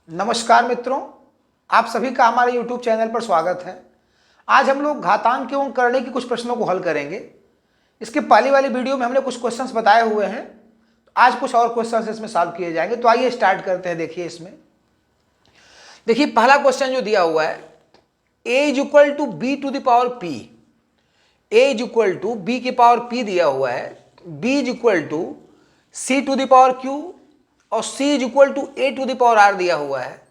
नमस्कार मित्रों, आप सभी का हमारे YouTube चैनल पर स्वागत है। आज हम लोग घातांक एवं करणे की कुछ प्रश्नों को हल करेंगे। इसके पहली वाली वीडियो में हमने कुछ क्वेश्चंस बताए हुए हैं, आज कुछ और क्वेश्चंस इसमें सॉल्व किए जाएंगे। तो आइए स्टार्ट करते हैं। देखिए पहला क्वेश्चन जो दिया हुआ है, a is equal to B to the power p, a is equal to B की पावर p दिया हुआ है, b is equal to c to the power q और c is equal to a to the power r दिया हुआ है।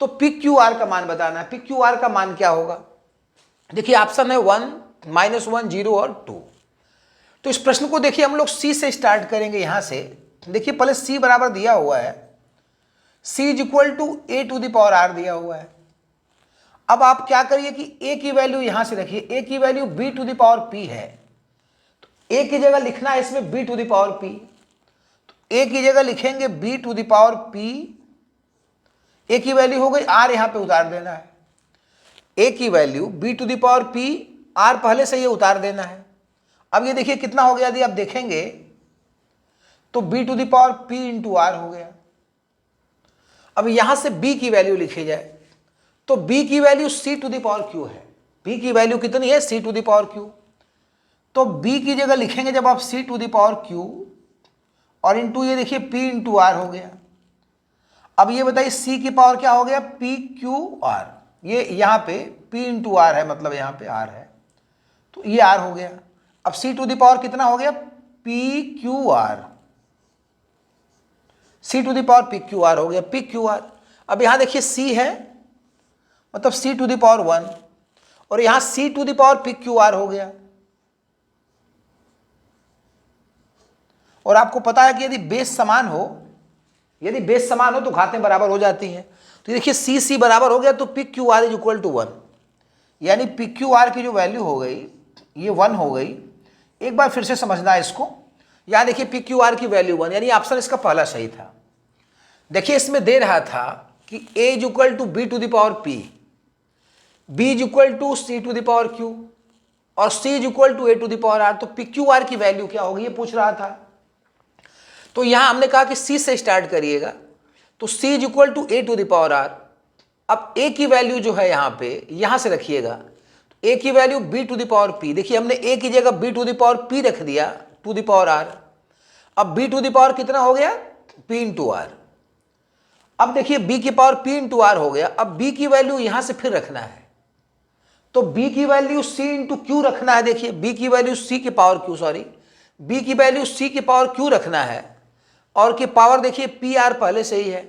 तो P Q are का मान बताना है। पी क्यू आर का मान क्या होगा? देखिए ऑप्शन है 1, -1, 0 और 2। तो इस प्रश्न को देखिए हम लोग सी से स्टार्ट करेंगे। यहां से देखिए पहले सी बराबर दिया हुआ है, C is equal to A to the power R दिया हुआ है। अब आप क्या करिए कि ए की वैल्यू यहां से रखिए, ए की value B to the power P है, तो ए की जगह लिखना है इसमें B to the power P. तो ए की जगह लिखेंगे B to the power P, A की वैल्यू हो गई आर, यहां पे उतार देना है। ए की value B to the power P, R पहले से ये उतार देना है। अब ये देखिए कितना हो गया, यदि आप देखेंगे तो B to the power P into R हो गया। अब यहां से बी की वैल्यू लिखी जाए तो बी की value C to the power Q है। बी की वैल्यू कितनी है? C to the power Q. तो बी की जगह लिखेंगे जब आप C to the power Q और इंटू ये देखिए पी इंटू आर हो गया। अब ये बताइए c की पावर क्या हो गया? P Q are. ये यहाँ पे p इंटू आर है, मतलब यहाँ पे r है, तो ये r हो गया। अब c टू द पावर कितना हो गया? P Q R, c to the power P Q R हो गया, पी क्यू आर। अब यहाँ देखिए c है, मतलब c टू द पावर 1, और यहाँ c to the power P Q R हो गया। और आपको पता है कि यदि बेस समान हो तो घातें बराबर हो जाती हैं। तो देखिए सी सी बराबर हो गया, तो P Q R is equal to 1, यानी पी क्यू आर की जो वैल्यू हो गई ये 1 हो गई। एक बार फिर से समझना है इसको। यहाँ देखिए पी क्यू आर की वैल्यू 1, यानी ऑप्शन इसका पहला सही था। देखिए इसमें दे रहा था कि A is equal to B to the power P, B is equal to C to the power Q और C is equal to A to the power R. तो पी क्यू आर की वैल्यू क्या होगी ये पूछ रहा था। तो यहां हमने कहा कि C से स्टार्ट करिएगा, तो C is equal to A to the power R. अब A की वैल्यू जो है यहां पे, यहां से रखिएगा, तो A की value B to the power P। देखिए हमने A की जगह B to the power P रख दिया, टू द पावर R। अब B टू द पावर कितना हो गया? P into R. अब देखिए B की पावर P इंटू आर हो गया। अब B की वैल्यू यहां से फिर रखना है, तो B की वैल्यू C इंटू क्यू रखना है। देखिए B की वैल्यू C की पावर Q, B की वैल्यू C की पावर Q रखना है, और की पावर देखिए पी आर पहले से ही है।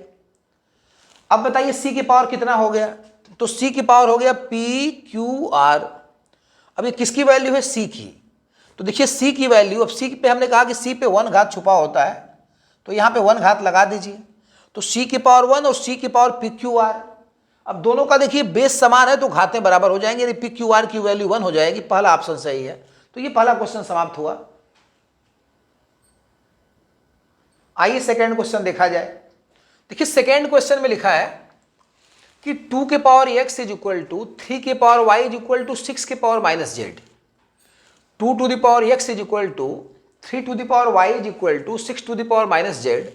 अब बताइए सी की पावर कितना हो गया? तो सी की पावर हो गया पी क्यू आर। अब ये किसकी वैल्यू है? सी की। तो देखिए सी की वैल्यू, अब सी पे हमने कहा कि सी पे 1 घात छुपा होता है, तो यहाँ पे 1 घात लगा दीजिए। तो सी की पावर 1 और सी की पावर पी क्यू आर। अब दोनों का देखिए बेस समान है तो घातें बराबर हो जाएंगे, यदि पी क्यू आर की वैल्यू 1 हो जाएगी। पहला ऑप्शन सही है। तो ये पहला क्वेश्चन समाप्त हुआ। आइए सेकेंड क्वेश्चन देखा जाए। देखिए सेकेंड क्वेश्चन में लिखा है कि 2 के power x is equal to 3 के power y is equal to 6 के power minus Z. 2 to the power x is equal to 3 to the power y is equal to 6 to the power minus Z.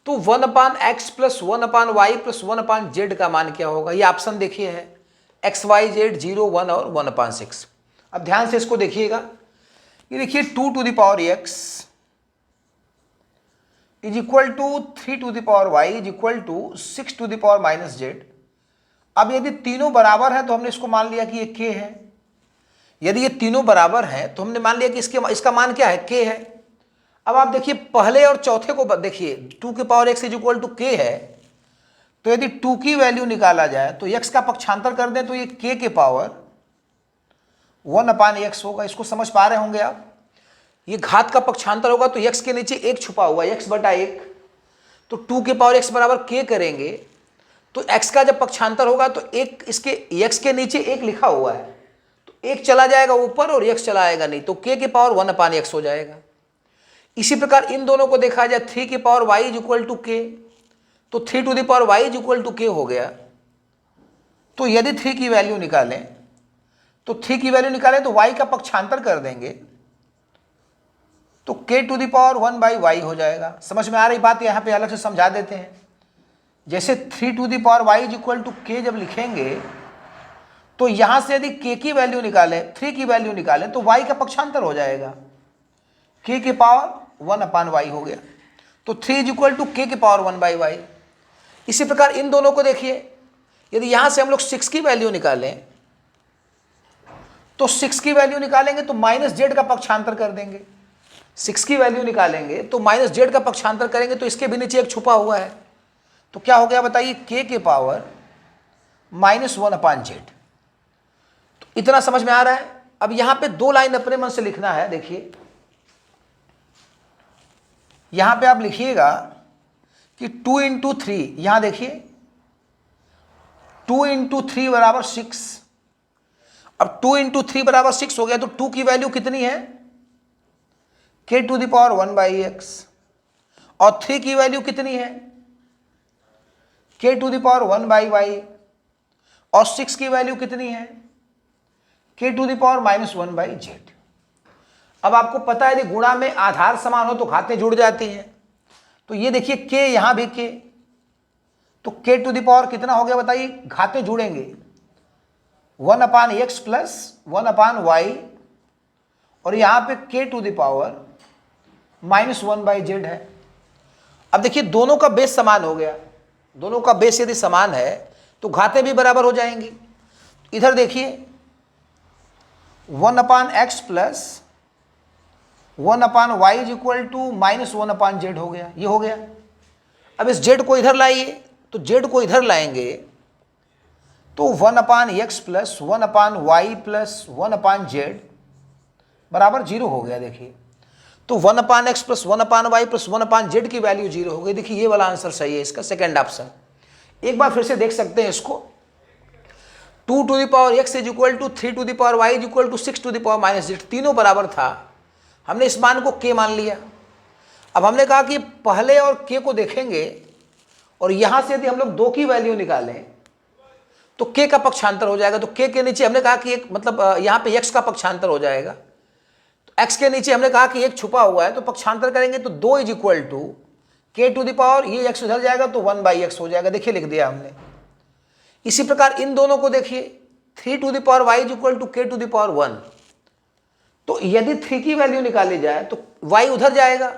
तो 1 upon X plus 1 upon Y plus 1 upon Z का मान क्या होगा? ये option देखिए है x Y Z 0, 1 और 1 अपान 6। अब ध्यान से इसको देखिएगा। ये देखिए 2 to the power x is equal to 3 to the power y is equal to 6 to the power minus Z. अब यदि तीनों बराबर है तो हमने इसको मान लिया कि ये k है। यदि ये तीनों बराबर है तो हमने मान लिया कि इसका मान क्या है? k है। अब आप देखिए पहले और चौथे को देखिए, 2 के power x is equal to k है, तो यदि 2 की वैल्यू निकाला जाए तो x का पक्षांतर कर दें तो ये k के पावर 1 अपान x होगा। इसको समझ पा रहे होंगे आप। ये घात का पक्षांतर होगा तो x के नीचे 1 छुपा हुआ है, x बटा 1। तो 2 के पावर x बराबर k करेंगे तो x का जब पक्षांतर होगा तो एक इसके x के नीचे 1 लिखा हुआ है, तो 1 चला जाएगा ऊपर और x चला आएगा नहीं, तो k के पावर 1 अपान x हो जाएगा। इसी प्रकार इन दोनों को देखा जाए, 3 के power y is equal to k, तो 3 to the power y is equal to k हो गया। तो यदि 3 की वैल्यू निकालें तो y का पक्षांतर कर देंगे तो k to the power 1 by Y हो जाएगा। समझ में आ रही बात? यहाँ पे अलग से समझा देते हैं। जैसे 3 to the power y is equal to k जब लिखेंगे तो यहां से यदि k की वैल्यू निकालें, 3 की वैल्यू निकालें तो y का पक्षांतर हो जाएगा, k की पावर 1/y हो गया। तो 3 इज इक्वल टू k की पावर 1/y। इसी प्रकार इन दोनों को देखिए, यदि यहां से हम लोग 6 की वैल्यू निकालें तो 6 की वैल्यू निकालेंगे तो माइनस जेड का पक्षांतर कर देंगे। 6 की वैल्यू निकालेंगे तो माइनस जेड का पक्षांतर करेंगे तो इसके भी नीचे एक छुपा हुआ है, तो क्या हो गया बताइए, k के पावर -1/z। तो इतना समझ में आ रहा है। अब यहां पे 2 लाइन अपने मन से लिखना है। देखिए यहां पे आप लिखिएगा कि 2 इंटू 3, यहां देखिए 2 इंटू 3 बराबर 6। अब 2 इंटू 3 बराबर 6 हो गया तो 2 की वैल्यू कितनी है, k to the power 1/x, और 3 की वैल्यू कितनी है, k to the power 1/y, और 6 की वैल्यू कितनी है, k to the power -1/z। अब आपको पता है यदि गुणा में आधार समान हो तो घातें जुड़ जाती हैं, तो ये देखिए k, यहां भी k, तो k टू द पावर कितना हो गया बताइए, घातें जुड़ेंगे 1/x प्लस 1/y, और यहां पे k to the power -1/z है। अब देखिए दोनों का बेस समान हो गया, दोनों का बेस यदि समान है तो घातें भी बराबर हो जाएंगी। इधर देखिए 1/x plus 1/y is equal to -1/z हो गया, ये हो गया। अब इस z को इधर लाइए, तो z को इधर लाएंगे तो 1/x plus 1/y plus 1/z बराबर 0 हो गया। देखिए तो 1/x plus 1/y plus 1/z की वैल्यू 0 हो गई। देखिए ये वाला आंसर सही है इसका, सेकेंड ऑप्शन। एक बार फिर से देख सकते हैं इसको, 2 to the power x is equal to 3 to the power y is equal to 6 to the power -z, तीनों बराबर था। हमने इस मान को k मान लिया। अब हमने कहा कि पहले और k को देखेंगे और यहां से यदि हम लोग 2 की वैल्यू निकालें तो k का पक्षांतर हो जाएगा। तो k के नीचे हमने कहा कि एक मतलब यहां पे x का पक्षांतर हो जाएगा, तो x के नीचे हमने कहा कि एक छुपा हुआ है, तो पक्षांतर करेंगे तो 2 is equal to k to the power, ये x उधर जाएगा तो 1/x हो जाएगा। देखिए लिख दिया हमने। इसी प्रकार इन दोनों को देखिए, 3 to the power y is equal to k to the power 1, तो यदि 3 की वैल्यू निकाली जाए तो y उधर जाएगा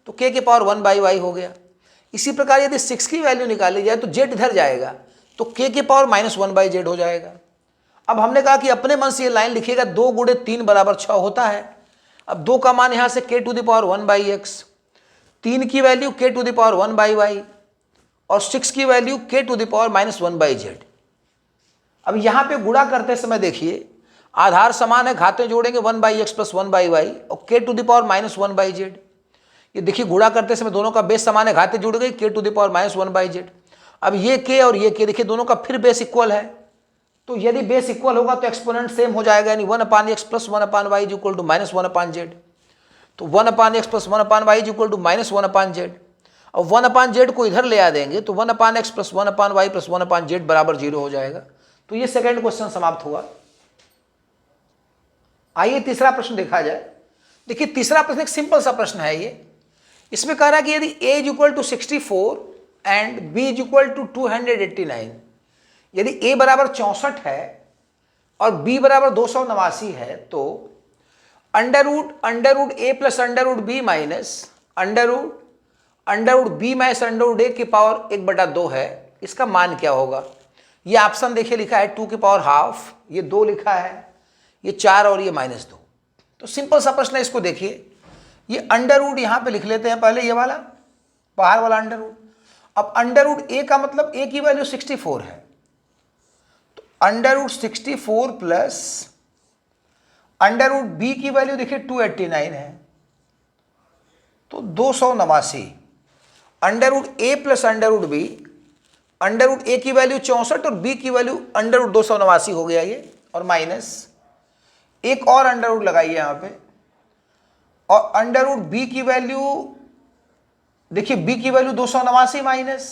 तो k के पावर 1/y हो गया। इसी प्रकार यदि 6 की वैल्यू निकाली जाए तो z इधर जाएगा तो k के पावर -1/z हो जाएगा। अब हमने कहा कि अपने मन से ये लाइन लिखिएगा, 2 गुणे 3 बराबर 6 होता है। अब 2 का मान यहां से k to the power 1/x, 3 की value k to the power 1/y, और 6 की value k to the power -1/z। अब यहां पे गुणा करते समय देखिए आधार समान है, घातें जोड़ेंगे 1/x प्लस 1/y और k to the power -1/z। ये देखिए गुणा करते समय दोनों का बेस समान है, घातें जुड़ गई, k to the power -1/z। अब ये k और ये k देखिए दोनों का फिर बेस इक्वल है, तो यदि बेस इक्वल होगा तो एक्सपोनेंट सेम हो जाएगा, यानी 1/x plus 1/y is equal to -1/z। तो 1/x plus 1/y is equal to -1/z। और 1/z को इधर ले आ देंगे तो 1/x plus 1/y plus 1/z बराबर 0 हो जाएगा। तो ये सेकंड क्वेश्चन समाप्त हुआ। आइए तीसरा प्रश्न देखा जाए। देखिए तीसरा प्रश्न एक सिंपल सा प्रश्न है ये। इसमें कह रहा है कि यदि a is equal to 64 and b is equal to 289, यदि a बराबर 64 है और b बराबर 289 है तो under root a plus under root b minus under root b minus under root a की पावर 1/2 है, इसका मान क्या होगा। ये ऑप्शन देखिए लिखा है 2 की पावर हाफ, ये 2 लिखा है, ये 4 और ये -2। तो सिंपल सा प्रश्न है, इसको देखिए। ये अंडर रूट यहाँ पे लिख लेते हैं पहले, ये वाला बाहर वाला अंडर रूट। अब अंडर रूट a का मतलब a की वैल्यू 64 है, तो under root 64 plus under root b की वैल्यू देखिए 289 है, तो 289। Under root a plus under root b, under root a की वैल्यू 64 और b की वैल्यू अंडर रूट 289 हो गया ये, और माइनस एक और अंडर रूट लगाइए यहाँ पे, और अंडर रूट b की वैल्यू देखिए, b की वैल्यू 289 माइनस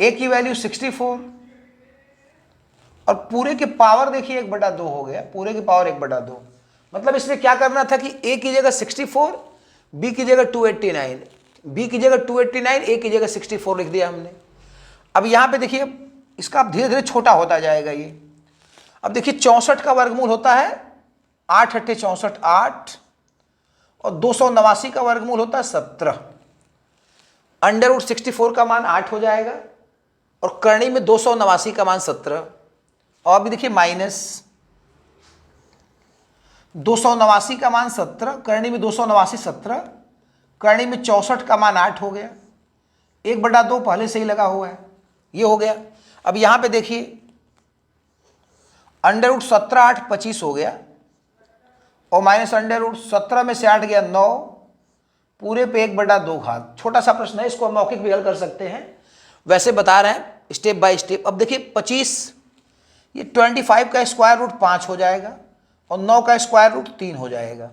a की वैल्यू 64, और पूरे के पावर देखिए 1/2 हो गया, पूरे की पावर 1/2। मतलब इसमें क्या करना था कि a की जगह 64, b की जगह 289, b की जगह 289, a की जगह 64 लिख दिया हमने। अब यहाँ पे देखिए इसका अब धीरे धीरे छोटा होता जाएगा ये। अब देखिए 64 का वर्गमूल होता है 8 अट्ठे 64 8, और 289 का वर्गमूल होता है 17। √64 का मान 8 हो जाएगा और करणी में 289 का मान 17। और अभी देखिए माइनस 289 का मान 17, करणी में 289 17, करणी में 64 का मान 8 हो गया। 1/2 पहले से ही लगा हुआ है, ये हो गया। अब यहाँ पे देखिए √17 8 25 हो गया, और माइनस √17 में से 8 गया 9, पूरे पे 1/2 घात। छोटा सा प्रश्न है, इसको हम मौखिक भी हल कर सकते हैं, वैसे बता रहे हैं स्टेप बाय स्टेप। अब देखिए 25, ये 25 का स्क्वायर रूट 5 हो जाएगा और 9 का स्क्वायर रूट 3 हो जाएगा।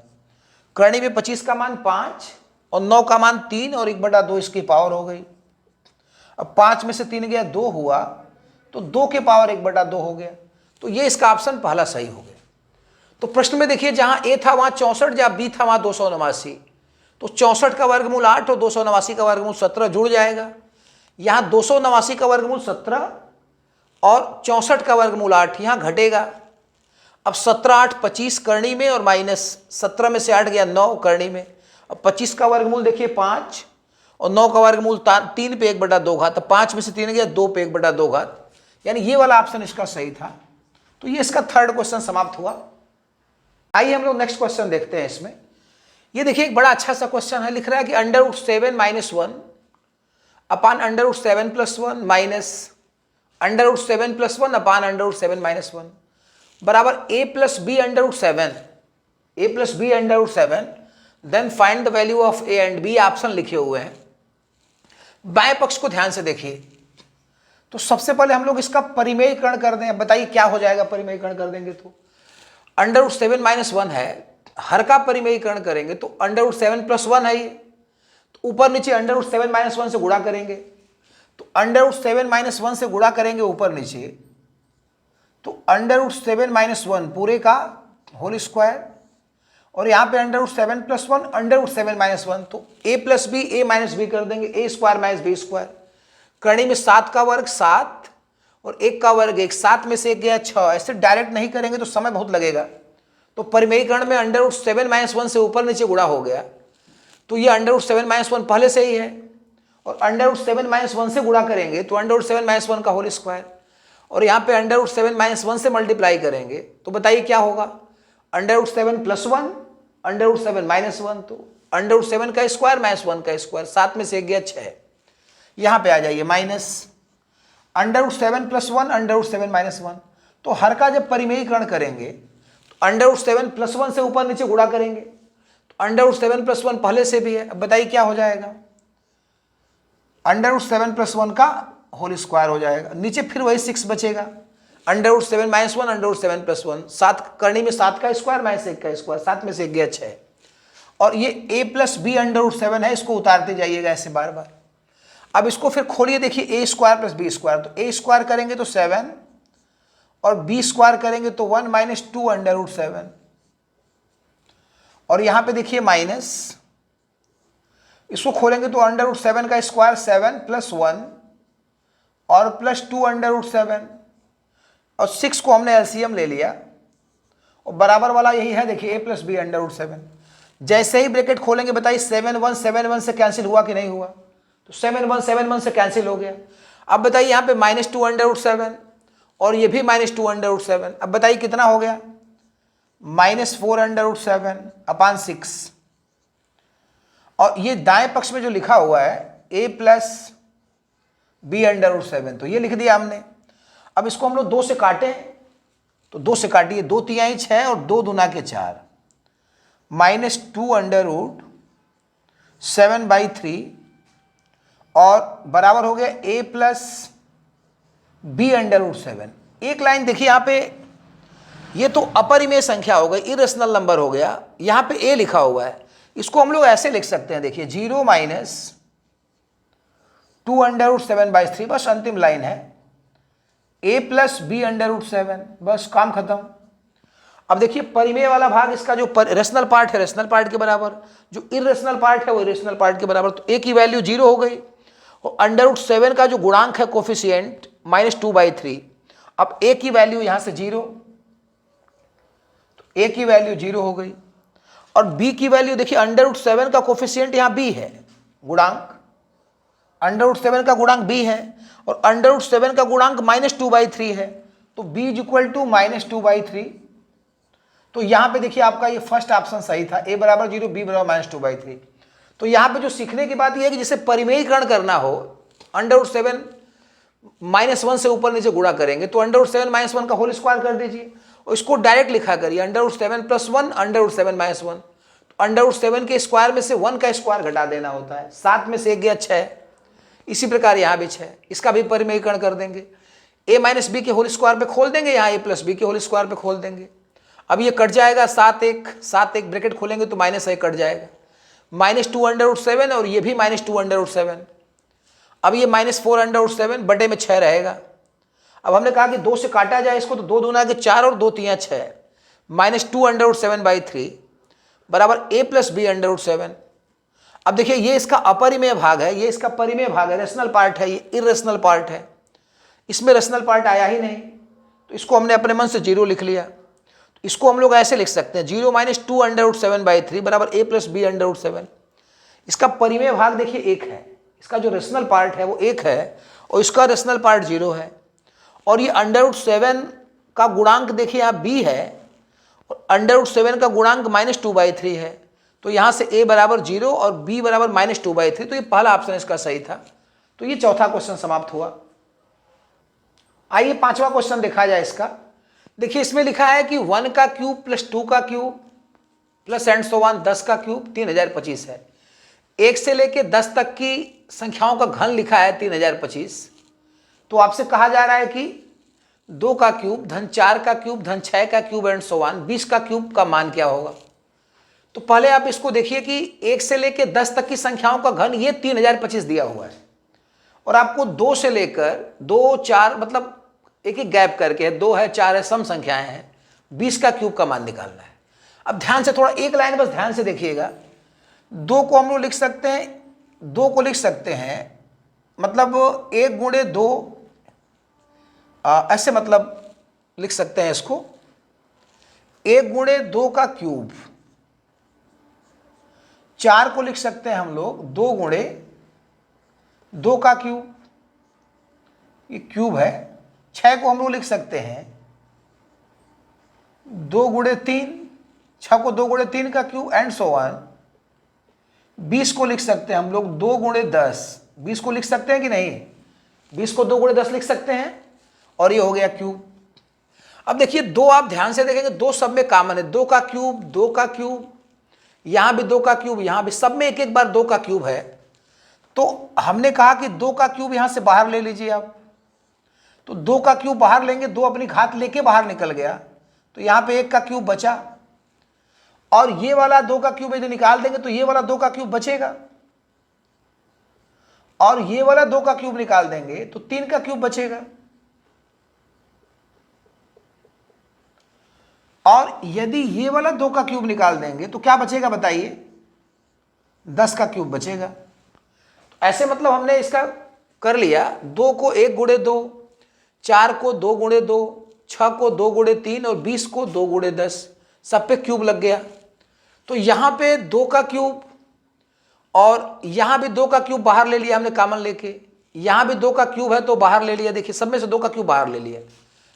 करणी में 25 का मान 5 और 9 का मान 3 और 1/2 इसकी पावर हो गई। अब 5 में से 3 गया 2 हुआ, तो 2 के पावर 1/2 हो गया। तो ये इसका ऑप्शन पहला सही हो गया। तो प्रश्न में देखिए जहां ए था वहां 64, जहां बी था वहां 289, तो 64 का वर्गमूल 8 और 289 का वर्गमूल 17 जुड़ जाएगा। यहां 289 का वर्गमूल 17 और 64 का वर्गमूल 8 यहां घटेगा। अब 17 8 25 करणी में, और माइनस 17 में से 8 गया 9 करणी में। अब 25 का वर्गमूल देखिए 5 और 9 का वर्गमूल 3 पे 1/2 घात। अब 5 में से 3 गया 2 पे 1/2 घात, यानी ये वाला ऑप्शन इसका सही था। तो ये इसका थर्ड क्वेश्चन समाप्त हुआ। आइए हम लोग नेक्स्ट क्वेश्चन देखते हैं। इसमें ये देखिए एक बड़ा अच्छा सा क्वेश्चन है, लिख रहा है कि √7 - 1 अपान √7 + 1 माइनस √7 + 1 अपान √7 - 1 बराबर a + b √7, a + b √7, then find the value of a and b। Option लिखे हुए हैं। बाएं पक्ष को ध्यान से देखिए। तो सबसे पहले हम लोग इसका परिमेयीकरण कर दें। बताइए क्या हो जाएगा परिमेयीकरण कर देंगे तो √7 - 1 है, हर का परिमेयीकरण करेंगे तो √7 + 1 है ये, तो ऊपर नीचे √7 - 1 से गुणा करेंगे, तो √7 - 1 से गुणा करेंगे ऊपर नीचे, तो √7 - 1 पूरे का होल स्क्वायर, और यहाँ पे √7 + 1 √7 - 1, तो a + b a - b कर देंगे, a² - b²। करणी में 7 का वर्ग 7 और 1 का वर्ग 1, 7 में से 1 गया 6। ऐसे डायरेक्ट नहीं करेंगे तो समय बहुत लगेगा, तो परिमेयीकरण में √7 - 1 से ऊपर नीचे गुणा हो गया, तो ये √7 - 1 पहले से ही है, और √7 - 1 से गुणा करेंगे तो √7 - 1 का होल स्क्वायर, और यहाँ पे √7 - 1 से मल्टीप्लाई करेंगे तो बताइए क्या होगा, √7 + 1 √7 - 1, तो √7 का स्क्वायर - 1 का स्क्वायर, 7 में से 1 गया 6। यहाँ पे आ जाइए माइनस √7 + 1 √7 - 1, तो हर का जब परिमेयीकरण करेंगे तो √7 + 1 से ऊपर नीचे गुणा करेंगे, तो √7 + 1 पहले से भी है। अब बताइए क्या हो जाएगा, √7 + 1 का होल स्क्वायर हो जाएगा, नीचे फिर वही 6 बचेगा, √7 - 1 √7 + 1, 7 करणी में 7 का स्क्वायर - 1 का स्क्वायर, 7 में से 1 गया 6, और ये a + b √7 है, इसको उतारते जाइएगा ऐसे बार बार। अब इसको फिर खोलिए, देखिए a² + b², तो a² करेंगे तो 7 और b² करेंगे तो 1 - 2 √7, और यहां पे देखिए माइनस, इसको खोलेंगे तो √7 का स्क्वायर 7 + 1 और +2 √7, और 6 को हमने एलसीएम ले लिया, और बराबर वाला यही है, देखिए a + b √7। जैसे ही ब्रैकेट खोलेंगे बताइए 7 1 से कैंसिल हुआ कि नहीं हुआ, तो 7 1 से कैंसिल हो गया। अब बताइए यहाँ पे -2 √7 और ये भी -2 √7, अब बताइए कितना हो गया, -4 √7 अपान 6, और ये दाएं पक्ष में जो लिखा हुआ है a + b √7, तो ये लिख दिया हमने। अब इसको हम लोग 2 से काटें, तो 2 से काटिए, 2 तिहाई 6 और 2 दूना के 4, -2 √7/3, और बराबर हो गया a + b √7। एक लाइन देखिए यहाँ पे, ये तो अपरिमेय संख्या हो गई, इरेशनल नंबर हो गया, यहाँ पे a लिखा हुआ है, इसको हम लोग ऐसे लिख सकते हैं, देखिए 0 - 2 √7/3, बस अंतिम लाइन है, a + b √7, बस काम खत्म। अब देखिए परिमेय वाला भाग, इसका जो रेशनल पार्ट है रेशनल पार्ट के बराबर, जो इरेशनल पार्ट है वो इरेशनल पार्ट के बराबर, तो a की वैल्यू 0 हो गई, और √7 का जो गुणांक है कोफिशिएंट -2/3। अब a की वैल्यू यहां से 0, तो a की वैल्यू 0 हो गई। और b की वैल्यू देखिए, √7 का कोफिशिएंट यहां b है, गुणांक √7 का गुणांक b है, और √7 का गुणांक -2/3 है, तो b = -2/3। तो यहां पे देखिए आपका ये फर्स्ट ऑप्शन सही था, a = 0, b = -2/3। तो यहां पे जो सीखने की बात यह है कि जिसे परिमेयीकरण करना हो, √7 -1 से ऊपर नीचे गुणा करेंगे तो √7 - 1 का होल स्क्वायर कर दीजिए, और इसको डायरेक्ट लिखा करिए √7 + 1 √7 - 1। √7 के स्क्वायर में से 1 का स्क्वायर घटा देना होता है, 7 में से 1 गया 6। इसी प्रकार यहाँ भी 6, इसका भी परिमेयीकरण कर देंगे, a - b के होल स्क्वायर पे खोल देंगे, यहाँ a + b के होल स्क्वायर पे खोल देंगे। अब ये कट जाएगा, 7 1 ब्रैकेट खोलेंगे तो -1 कट जाएगा, -2 √7, और ये भी -2 √7। अब ये -4 √7 बटे में 6 रहेगा। अब हमने कहा कि 2 से काटा जाए इसको, तो 2 दूना के 4 और 2 तियां 6, -2 √7/3 बराबर a + b √7। अब देखिए ये इसका अपरिमेय भाग है, ये इसका परिमेय भाग है, रेशनल पार्ट है, ये इरेशनल पार्ट है, इसमें रेशनल पार्ट आया ही नहीं, तो इसको हमने अपने मन से 0 लिख लिया। तो इसको हम लोग ऐसे लिख सकते हैं, 0 - 2 √7/3 बराबर a + b √7। इसका परिमेय भाग देखिए 1 है, इसका जो रेशनल पार्ट है वो 1 है, और इसका रेशनल पार्ट 0 है। और ये √7 का गुणांक देखिए यहाँ b है, और √7 का गुणांक -2/3 है, तो यहाँ से a = 0 और b = -2/3, तो ये पहला ऑप्शन इसका सही था। तो ये चौथा क्वेश्चन समाप्त हुआ। आइए पांचवा क्वेश्चन देखा जाए इसका। देखिए इसमें लिखा है कि 1 का क्यूब + 2 का cube plus and so on 10 का क्यूब 3025 है। 1 से लेके 10 तक की संख्याओं का घन लिखा है 3025। तो आपसे कहा जा रहा है कि 2 का क्यूब धन 4 का क्यूब धन 6 का क्यूब एंड सो ऑन 20 का क्यूब का मान क्या होगा। तो पहले आप इसको देखिए कि 1 से लेके 10 तक की संख्याओं का घन ये 3025 दिया हुआ है, और आपको 2 से लेकर 2 4 मतलब एक एक गैप करके 2 है 4 है सम संख्याएं हैं, 20 का क्यूब का मान निकालना है। अब ध्यान से थोड़ा एक लाइन बस ध्यान से देखिएगा। 2 को हम लोग लिख सकते हैं, 2 को लिख सकते हैं मतलब 1 × 2 ऐसे मतलब लिख सकते हैं इसको, 1 × 2 का क्यूब। 4 को लिख सकते हैं हम लोग 2 × 2 का क्यूब, ये क्यूब है। 6 को हम लोग लिख सकते हैं 2 × 3, 6 को 2 × 3 का क्यूब एंड सो ऑन। 20 को लिख सकते हैं हम लोग 2 × 10, 20 को लिख सकते हैं कि नहीं, 20 को 2 × 10 लिख सकते हैं, और ये हो गया क्यूब। अब देखिए 2 आप ध्यान से देखेंगे 2 सब में कॉमन है, 2 का क्यूब 2 का क्यूब, यहां भी 2 का क्यूब, यहां भी, सब में एक एक बार 2 का क्यूब है। तो हमने कहा कि 2 का क्यूब यहां से बाहर ले लीजिए आप, तो 2 का क्यूब बाहर लेंगे, 2 अपनी घात लेके बाहर निकल गया, तो यहां पे 1 का क्यूब बचा, और ये वाला 2 का क्यूब यदि निकाल देंगे तो ये वाला 2 का क्यूब बचेगा, और ये वाला 2 का क्यूब निकाल देंगे तो 3 का क्यूब बचेगा, और यदि ये वाला 2 का क्यूब निकाल देंगे तो क्या बचेगा बताइए, 10 का क्यूब बचेगा। तो ऐसे मतलब हमने इसका कर लिया, 2 को 1 × 2, 4 को 2 × 2, 6 को 2 × 3 और 20 को 2 × 10, सब पे क्यूब लग गया। तो यहाँ पे 2 का क्यूब, और यहाँ भी 2 का क्यूब बाहर ले लिया हमने कॉमन लेके, यहाँ भी 2 का क्यूब है तो बाहर ले लिया, देखिए सब में से 2 का क्यूब बाहर ले लिया,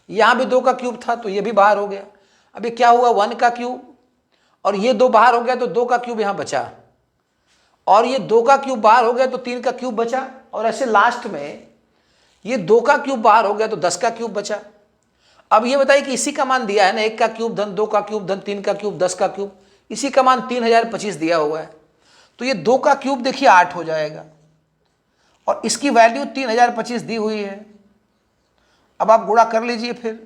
यहाँ भी 2 का क्यूब था तो ये भी बाहर हो गया। अभी क्या हुआ, 1 का क्यूब, और ये 2 बाहर हो गया तो 2 का क्यूब यहाँ बचा, और ये 2 का क्यूब बाहर हो गया तो 3 का क्यूब बचा, और ऐसे लास्ट में ये 2 का क्यूब बाहर हो गया तो 10 का क्यूब बचा। अब ये बताइए कि इसी का मान दिया है ना, 1 का क्यूब धन 2 का क्यूब धन 3 का क्यूब 10 का क्यूब, इसी का मान 3025 दिया हुआ है, तो ये 2 का क्यूब देखिए 8 हो जाएगा, और इसकी वैल्यू 3025 दी हुई है। अब आप गुणा कर लीजिए फिर,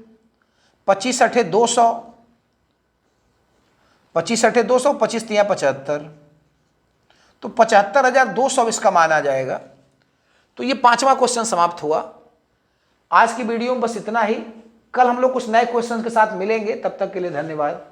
25 × 8 = 200, 25 × 8 = 200, 25 × 3 = 75, तो 75,200 इसका मान आ जाएगा। तो ये पांचवा क्वेश्चन समाप्त हुआ। आज की वीडियो में बस इतना ही, कल हम लोग कुछ नए क्वेश्चन के साथ मिलेंगे, तब तक के लिए धन्यवाद।